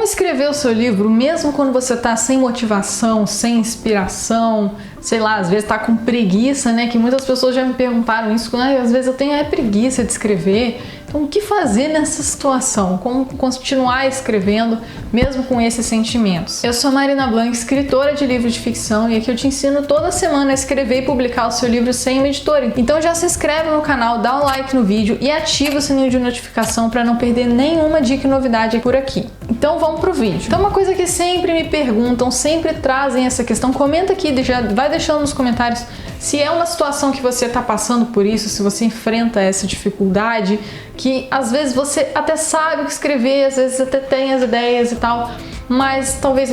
escrever o seu livro mesmo quando você tá sem motivação, sem inspiração, sei lá, às vezes tá com preguiça, né? Que muitas pessoas já me perguntaram isso, às vezes eu tenho preguiça de escrever. Então, o que fazer nessa situação? Como continuar escrevendo mesmo com esses sentimentos? Eu sou Marina Blanc, escritora de livros de ficção, e aqui eu te ensino toda semana a escrever e publicar o seu livro sem uma editora. Então já se inscreve no canal, dá um like no vídeo e ativa o sininho de notificação para não perder nenhuma dica e novidade por aqui. Então vamos pro vídeo. Então, uma coisa que sempre me perguntam, sempre trazem essa questão, comenta aqui, já vai deixando nos comentários se é uma situação que você está passando por isso, se você enfrenta essa dificuldade, que às vezes você até sabe o que escrever, às vezes até tem as ideias e tal, mas talvez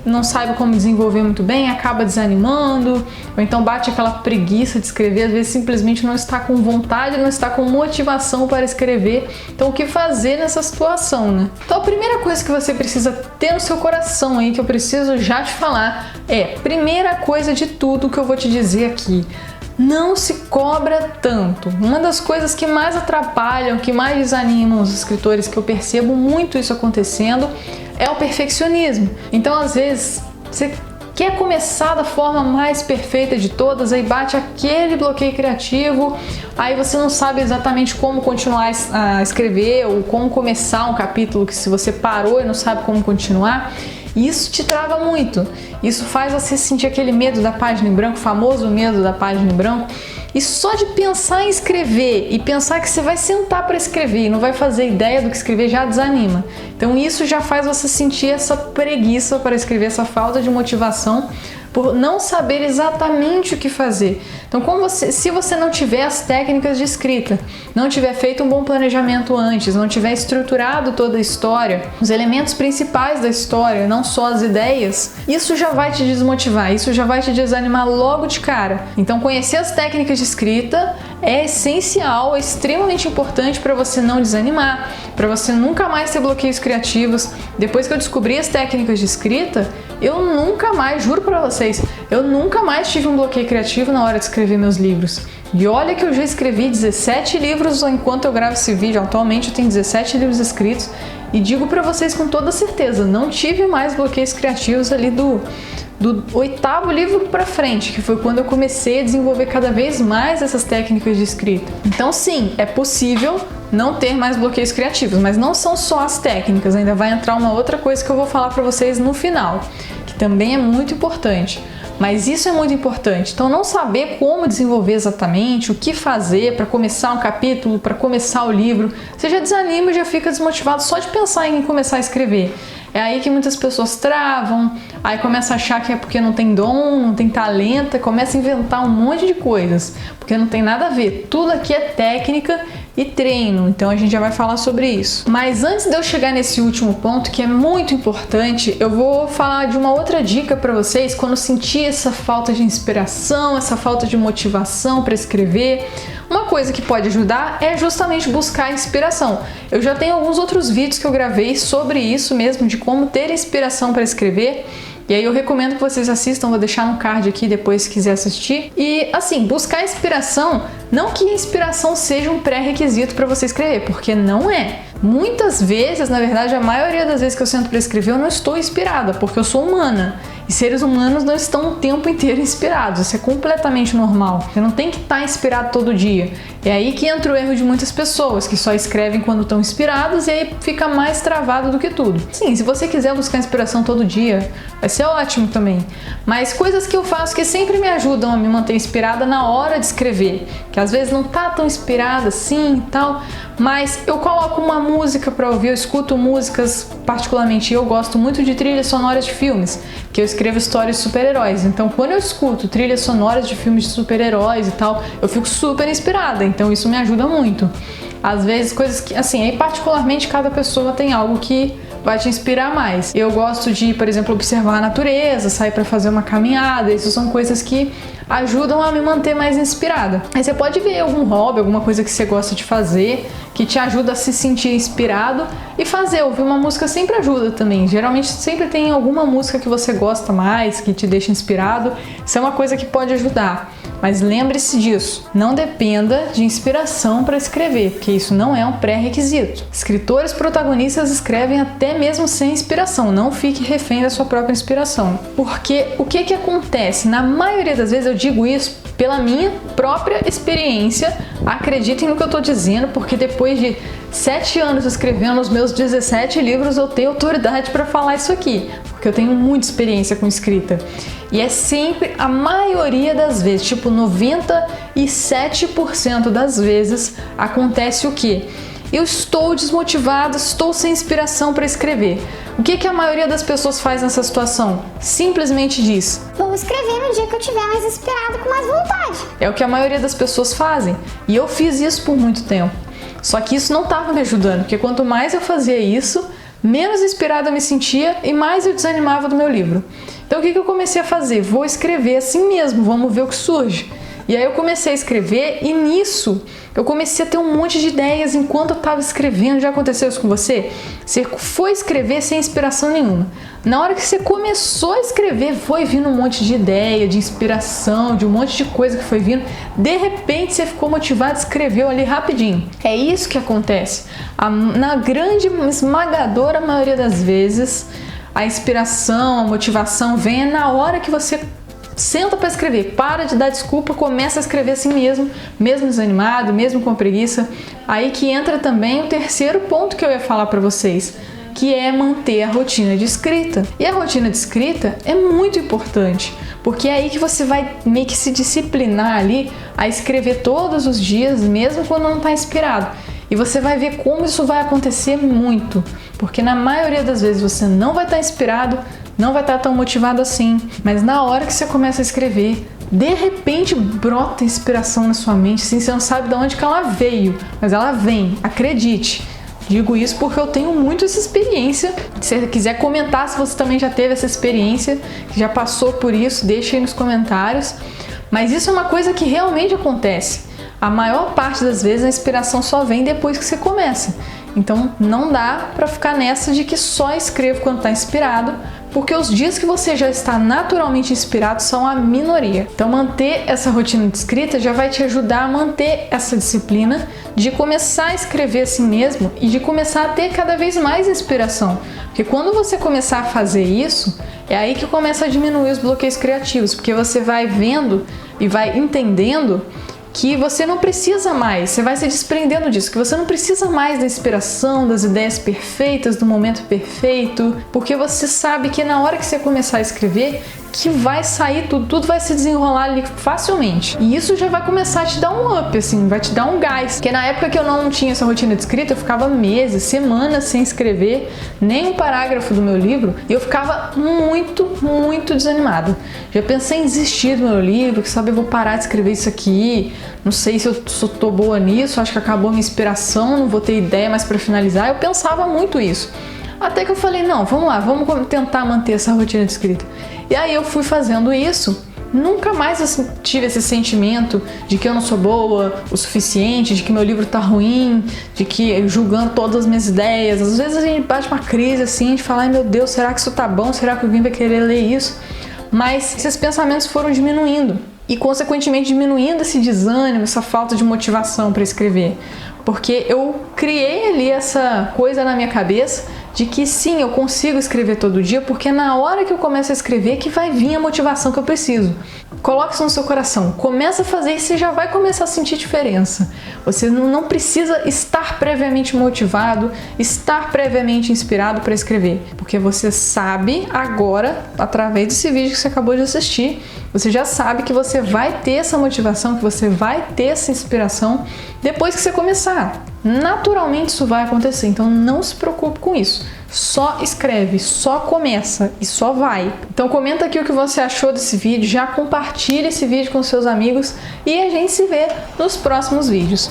não saiba como desenvolver muito bem, acaba desanimando, ou então bate aquela preguiça de escrever, às vezes simplesmente não está com vontade, não está com motivação para escrever. Então, o que fazer nessa situação, né? Então, a primeira coisa que você precisa ter no seu coração aí, que eu preciso já te falar, primeira coisa de tudo que eu vou te dizer aqui: não se cobra tanto. Uma das coisas que mais atrapalham, que mais desanimam os escritores, que eu percebo muito isso acontecendo, é o perfeccionismo. Então, às vezes, você quer começar da forma mais perfeita de todas, aí bate aquele bloqueio criativo, aí você não sabe exatamente como continuar a escrever, ou como começar um capítulo que, se você parou e não sabe como continuar, isso te trava muito. Isso faz você sentir aquele medo da página em branco, o famoso medo da página em branco. E só de pensar em escrever e pensar que você vai sentar para escrever e não vai fazer ideia do que escrever já desanima. Então isso já faz você sentir essa preguiça para escrever, essa falta de motivação por não saber exatamente o que fazer. Então, se você não tiver as técnicas de escrita, não tiver feito um bom planejamento antes, não tiver estruturado toda a história, os elementos principais da história, não só as ideias, isso já vai te desmotivar, isso já vai te desanimar logo de cara. Então, conhecer as técnicas de escrita é essencial, é extremamente importante para você não desanimar, para você nunca mais ter bloqueios criativos. Depois que eu descobri as técnicas de escrita, eu nunca mais, juro para vocês, eu nunca mais tive um bloqueio criativo na hora de escrever meus livros. E olha que eu já escrevi 17 livros enquanto eu gravo esse vídeo. Atualmente eu tenho 17 livros escritos e digo para vocês com toda certeza, não tive mais bloqueios criativos ali do 8º livro para frente, que foi quando eu comecei a desenvolver cada vez mais essas técnicas de escrita. Então, sim, é possível não ter mais bloqueios criativos, mas não são só as técnicas, ainda vai entrar uma outra coisa que eu vou falar para vocês no final, que também é muito importante. Mas isso é muito importante. Então, não saber como desenvolver exatamente, o que fazer para começar um capítulo, para começar o livro, você já desanima e já fica desmotivado só de pensar em começar a escrever. É aí que muitas pessoas travam, aí começa a achar que é porque não tem dom, não tem talento, começa a inventar um monte de coisas, porque não tem nada a ver. Tudo aqui é técnica e treino, então a gente já vai falar sobre isso. Mas antes de eu chegar nesse último ponto, que é muito importante, eu vou falar de uma outra dica para vocês quando sentir essa falta de inspiração, essa falta de motivação para escrever. Uma coisa que pode ajudar é justamente buscar inspiração. Eu já tenho alguns outros vídeos que eu gravei sobre isso mesmo, de como ter inspiração para escrever. E aí eu recomendo que vocês assistam, vou deixar no card aqui depois se quiser assistir. E assim, buscar inspiração, não que inspiração seja um pré-requisito para você escrever, porque não é. Muitas vezes, na verdade, a maioria das vezes que eu sento para escrever, eu não estou inspirada, porque eu sou humana. E seres humanos não estão o tempo inteiro inspirados, isso é completamente normal. Você não tem que estar inspirado todo dia. É aí que entra o erro de muitas pessoas, que só escrevem quando estão inspirados e aí fica mais travado do que tudo. Sim, se você quiser buscar inspiração todo dia, vai ser ótimo também. Mas coisas que eu faço que sempre me ajudam a me manter inspirada na hora de escrever, que às vezes não tá tão inspirada assim e tal, mas eu coloco uma música para ouvir, eu escuto músicas, particularmente eu gosto muito de trilhas sonoras de filmes, que eu escrevo histórias de super-heróis, então quando eu escuto trilhas sonoras de filmes de super-heróis e tal, eu fico super inspirada, então isso me ajuda muito. Às vezes coisas que, assim, aí particularmente cada pessoa tem algo que vai te inspirar mais. Eu gosto de, por exemplo, observar a natureza, sair para fazer uma caminhada, isso são coisas que ajudam a me manter mais inspirada. Aí você pode ver algum hobby, alguma coisa que você gosta de fazer, que te ajuda a se sentir inspirado e fazer. Ouvir uma música sempre ajuda também. Geralmente sempre tem alguma música que você gosta mais, que te deixa inspirado. Isso é uma coisa que pode ajudar. Mas lembre-se disso, não dependa de inspiração para escrever, porque isso não é um pré-requisito. Escritores protagonistas escrevem até mesmo sem inspiração, não fique refém da sua própria inspiração. Porque o que acontece? Na maioria das vezes eu digo isso pela minha própria experiência, acreditem no que eu estou dizendo, porque depois de 7 anos escrevendo os meus 17 livros, eu tenho autoridade para falar isso aqui, porque eu tenho muita experiência com escrita. E é sempre, a maioria das vezes, tipo 97% das vezes, acontece o quê? Eu estou desmotivada, estou sem inspiração para escrever. O que a maioria das pessoas faz nessa situação? Simplesmente diz: vou escrever no dia que eu estiver mais inspirado, com mais vontade. É o que a maioria das pessoas fazem. E eu fiz isso por muito tempo. Só que isso não estava me ajudando, porque quanto mais eu fazia isso, menos inspirada eu me sentia e mais eu desanimava do meu livro. Então o que eu comecei a fazer? Vou escrever assim mesmo, vamos ver o que surge. E aí eu comecei a escrever e nisso eu comecei a ter um monte de ideias enquanto eu estava escrevendo. Já aconteceu isso com você? Você foi escrever sem inspiração nenhuma. Na hora que você começou a escrever, foi vindo um monte de ideia, de inspiração, de um monte de coisa que foi vindo. De repente você ficou motivado e escreveu ali rapidinho. É isso que acontece. Na grande, esmagadora maioria das vezes, a inspiração, a motivação vem na hora que você senta para escrever, para de dar desculpa, começa a escrever assim mesmo, mesmo desanimado, mesmo com preguiça. Aí que entra também o terceiro ponto que eu ia falar para vocês, que é manter a rotina de escrita. E a rotina de escrita é muito importante, porque é aí que você vai meio que se disciplinar ali a escrever todos os dias, mesmo quando não está inspirado. E você vai ver como isso vai acontecer muito, porque na maioria das vezes você não vai estar inspirado, não vai estar tão motivado assim, mas na hora que você começa a escrever, de repente brota inspiração na sua mente, assim, você não sabe de onde que ela veio, mas ela vem, acredite. Digo isso porque eu tenho muito essa experiência. Se você quiser comentar se você também já teve essa experiência, que já passou por isso, deixa aí nos comentários. Mas isso é uma coisa que realmente acontece. A maior parte das vezes a inspiração só vem depois que você começa. Então não dá pra ficar nessa de que só escrevo quando tá inspirado, porque os dias que você já está naturalmente inspirado são a minoria. Então manter essa rotina de escrita já vai te ajudar a manter essa disciplina de começar a escrever assim mesmo e de começar a ter cada vez mais inspiração. Porque quando você começar a fazer isso, é aí que começa a diminuir os bloqueios criativos, porque você vai vendo e vai entendendo que você não precisa mais, você vai se desprendendo disso, que você não precisa mais da inspiração, das ideias perfeitas, do momento perfeito, porque você sabe que na hora que você começar a escrever, que vai sair tudo vai se desenrolar ali facilmente. E isso já vai começar a te dar um up, assim, vai te dar um gás. Porque na época que eu não tinha essa rotina de escrita, eu ficava meses, semanas sem escrever nem um parágrafo do meu livro e eu ficava muito desanimada. Já pensei em desistir do meu livro, que sabe, eu vou parar de escrever isso aqui, não sei se eu tô boa nisso, acho que acabou a minha inspiração, não vou ter ideia mais para finalizar. Eu pensava muito isso. Até que eu falei, não, vamos lá, vamos tentar manter essa rotina de escrita. E aí eu fui fazendo isso, nunca mais eu tive esse sentimento de que eu não sou boa o suficiente, de que meu livro tá ruim, de que julgando todas as minhas ideias. Às vezes a gente bate uma crise assim, de falar, ai meu Deus, será que isso tá bom? Será que alguém vai querer ler isso? Mas esses pensamentos foram diminuindo e consequentemente diminuindo esse desânimo, essa falta de motivação para escrever. Porque eu criei ali essa coisa na minha cabeça de que sim, eu consigo escrever todo dia, porque na hora que eu começo a escrever que vai vir a motivação que eu preciso. Coloque isso no seu coração, começa a fazer e você já vai começar a sentir diferença. Você não precisa estar previamente motivado, estar previamente inspirado para escrever, porque você sabe agora, através desse vídeo que você acabou de assistir, você já sabe que você vai ter essa motivação, que você vai ter essa inspiração depois que você começar. Naturalmente isso vai acontecer, então não se preocupe com isso. Só escreve, só começa e só vai. Então comenta aqui o que você achou desse vídeo, já compartilha esse vídeo com seus amigos e a gente se vê nos próximos vídeos.